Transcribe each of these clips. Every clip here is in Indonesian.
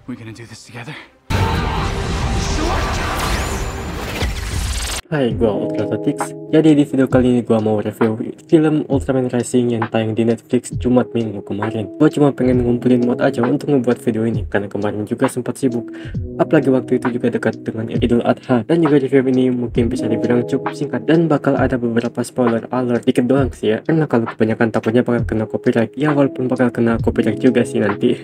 We gonna do this together? Hai, gua Ultratotix. Jadi di video kali ini gua mau review film Ultraman Rising yang tayang di Netflix Jumat minggu kemarin. Gua cuma pengen ngumpulin mod aja untuk ngebuat video ini karena kemarin juga sempat sibuk. Apalagi waktu itu juga dekat dengan Idul Adha, dan juga review ini mungkin bisa dibilang cukup singkat dan bakal ada beberapa spoiler alert dikit doang sih ya. Karena kalau kebanyakan takutnya bakal kena copyright. Ya walaupun bakal kena copyright juga sih nanti.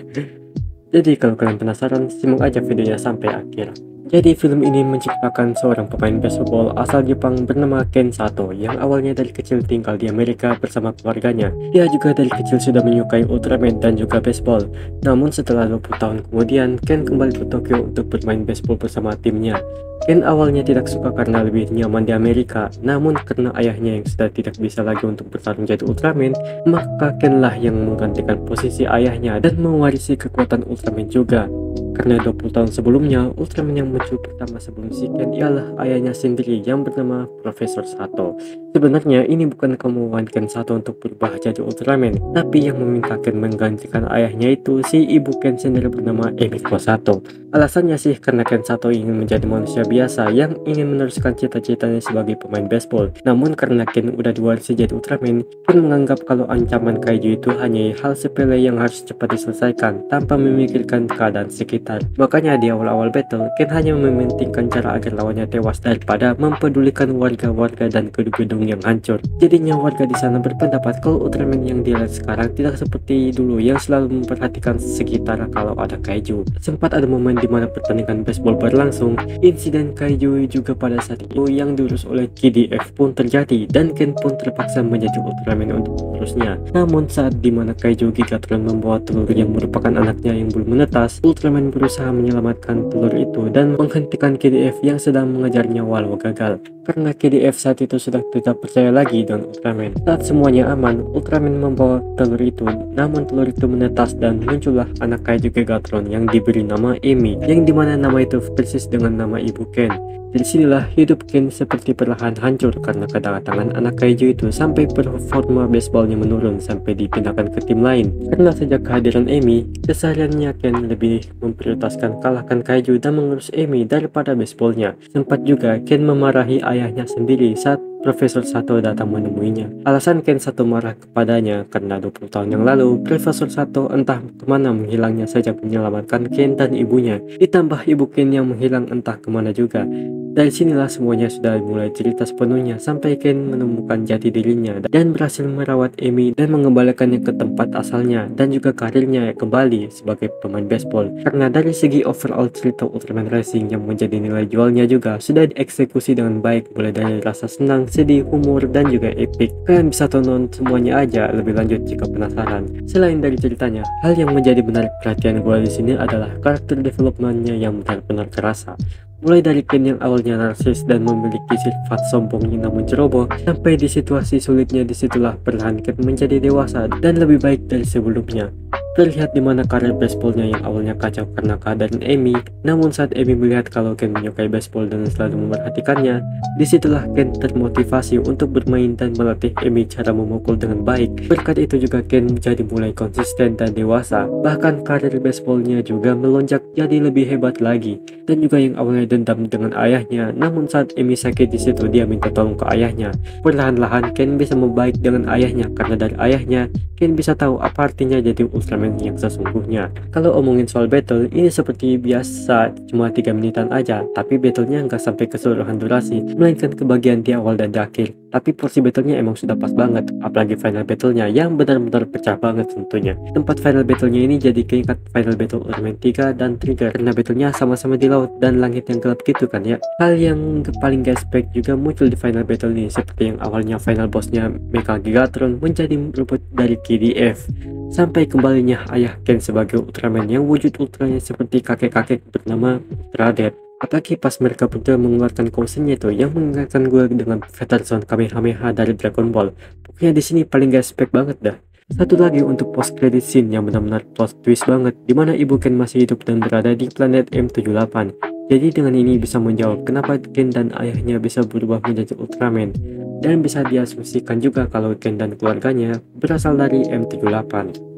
Jadi kalau kalian penasaran, simak aja videonya sampai akhir. Jadi film ini menceritakan seorang pemain baseball asal Jepang bernama Ken Sato yang awalnya dari kecil tinggal di Amerika bersama keluarganya. Dia juga dari kecil sudah menyukai Ultraman dan juga baseball. Namun setelah 20 tahun kemudian, Ken kembali ke Tokyo untuk bermain baseball bersama timnya. Ken awalnya tidak suka karena lebih nyaman di Amerika, namun karena ayahnya yang sudah tidak bisa lagi untuk bertarung jadi Ultraman, maka Ken lah yang menggantikan posisi ayahnya dan mewarisi kekuatan Ultraman juga. Karena 20 tahun sebelumnya, Ultraman yang muncul pertama sebelum si Ken ialah ayahnya sendiri yang bernama Profesor Sato. Sebenarnya ini bukan kemauan Ken Sato untuk berubah jadi Ultraman, tapi yang meminta Ken menggantikan ayahnya itu si ibu Ken sendiri bernama Emiko Sato. Alasannya sih karena Ken Sato ingin menjadi manusia biasa yang ingin meneruskan cita-citanya sebagai pemain baseball. Namun karena Ken udah diwarisi jadi Ultraman, Ken menganggap kalau ancaman kaiju itu hanya hal sepele yang harus cepat diselesaikan tanpa memikirkan keadaan sekitar. Makanya di awal-awal battle, Ken hanya mementingkan cara agar lawannya tewas daripada mempedulikan warga-warga dan gedung-gedung yang hancur. Jadinya warga di sana berpendapat kalau Ultraman yang dilihat sekarang tidak seperti dulu yang selalu memperhatikan sekitar kalau ada kaiju. Sempat ada momen di mana pertandingan baseball berlangsung, insiden kaiju juga pada saat itu yang diurus oleh KDF pun terjadi dan Ken pun terpaksa menjadi Ultraman untuk mengurusnya. Namun saat dimana kaiju Gigatron membawa telur yang merupakan anaknya yang belum menetas, Ultraman berusaha menyelamatkan telur itu dan menghentikan KDF yang sedang mengejarnya walau gagal. Karena KDF saat itu sudah tidak percaya lagi dengan Ultraman. Saat semuanya aman, Ultraman membawa telur itu, namun telur itu menetas dan muncullah anak kaiju Gigatron yang diberi nama Emi, yang dimana nama itu persis dengan nama ibu Ken. Dari sinilah hidup Ken seperti perlahan hancur karena kedatangan anak kaiju itu sampai performa baseballnya menurun sampai dipindahkan ke tim lain. Karena sejak kehadiran Emi, kesehariannya Ken lebih memprioritaskan kalahkan kaiju dan mengurus Emi daripada baseballnya. Sempat juga Ken memarahi ayahnya sendiri saat Profesor Sato datang menemuinya. Alasan Ken Sato marah kepadanya karena 20 tahun yang lalu, Profesor Sato entah kemana menghilangnya sejak menyelamatkan Ken dan ibunya. Ditambah ibu Ken yang menghilang entah kemana juga. Dari sinilah semuanya sudah mulai cerita sepenuhnya sampai Ken menemukan jati dirinya dan berhasil merawat Emi dan mengembalikannya ke tempat asalnya dan juga karirnya kembali sebagai pemain baseball. Karena dari segi overall cerita Ultraman Rising yang menjadi nilai jualnya juga sudah dieksekusi dengan baik, mulai dari rasa senang, sedih, humor, dan juga epic. Kalian bisa tonton semuanya aja lebih lanjut jika penasaran. Selain dari ceritanya, hal yang menjadi menarik perhatian gue di sini adalah karakter developmentnya yang benar-benar kerasa. Mulai dari Ken yang awalnya narsis dan memiliki sifat sombong namun ceroboh, sampai di situasi sulitnya disitulah perlahan Ken menjadi dewasa dan lebih baik dari sebelumnya. Terlihat di mana karir baseballnya yang awalnya kacau karena keadaan Emi, namun saat Emi melihat kalau Ken menyukai baseball dan selalu memerhatikannya, disitulah Ken termotivasi untuk bermain dan melatih Emi cara memukul dengan baik. Berkat itu juga Ken menjadi mulai konsisten dan dewasa, bahkan karir baseballnya juga melonjak jadi lebih hebat lagi. Dan juga yang awalnya dendam dengan ayahnya, namun saat Emi sakit di situ dia minta tolong ke ayahnya. Perlahan-lahan Ken bisa membaik dengan ayahnya karena dari ayahnya Ken bisa tahu apa artinya jadi Ultraman yang sesungguhnya. Kalau omongin soal battle, ini seperti biasa cuma 3 menitan aja, tapi battlenya nggak sampai keseluruhan durasi, melainkan ke bagian di awal dan di akhir. Tapi porsi battlenya emang sudah pas banget, apalagi final battlenya yang benar-benar pecah banget tentunya. Tempat final battlenya ini jadi keingat final battle Ultraman 3 dan Trigger, karena battlenya sama-sama di laut dan langit yang gelap gitu kan ya. Hal yang paling gak expect juga muncul di final battle ini, seperti yang awalnya final bossnya Mecha Gigatron menjadi merebut dari KDF, sampai kembalinya ayah Ken sebagai Ultraman yang wujud ultranya seperti kakek-kakek bernama Ultradeath. Apalagi pas mereka berdua mengeluarkan kosennya itu yang mengingatkan gue dengan Feather Zone Kamehameha dari Dragon Ball. Pokoknya di sini paling gak expect banget dah. Satu lagi untuk post credit scene yang benar-benar plot twist banget, dimana ibu Ken masih hidup dan berada di planet M78. Jadi dengan ini bisa menjawab kenapa Ken dan ayahnya bisa berubah menjadi Ultraman. Dan bisa diasumsikan juga kalau Ken dan keluarganya berasal dari M78.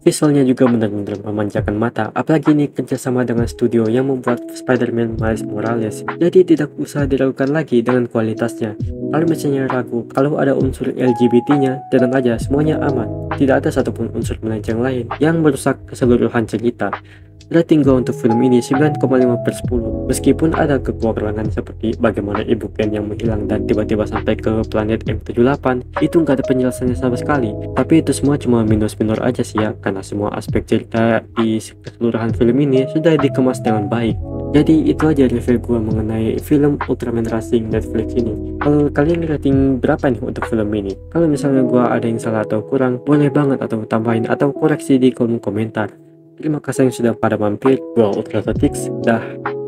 Visualnya juga benar-benar memanjakan mata, apalagi ini kerjasama dengan studio yang membuat Spider-Man Miles Morales. Jadi tidak usah diragukan lagi dengan kualitasnya. Kalau misalnya ragu kalau ada unsur LGBT-nya, tenang aja, semuanya aman. Tidak ada satupun unsur melenceng lain yang merusak keseluruhan cerita. Rating gua untuk film ini 9,5/10. Meskipun ada kekurangan seperti bagaimana ibu Ken yang menghilang dan tiba-tiba sampai ke planet M78, itu nggak ada penjelasannya sama sekali. Tapi itu semua cuma minus minor aja sih ya, karena semua aspek cerita di keseluruhan film ini sudah dikemas dengan baik. Jadi itu aja review gua mengenai film Ultraman Racing Netflix ini. Kalau kalian rating berapa nih untuk film ini? Kalau misalnya gua ada yang salah atau kurang, boleh banget atau tambahin atau koreksi di kolom komentar. Terima kasih yang sudah pada mampir. Gua Ultra Dah.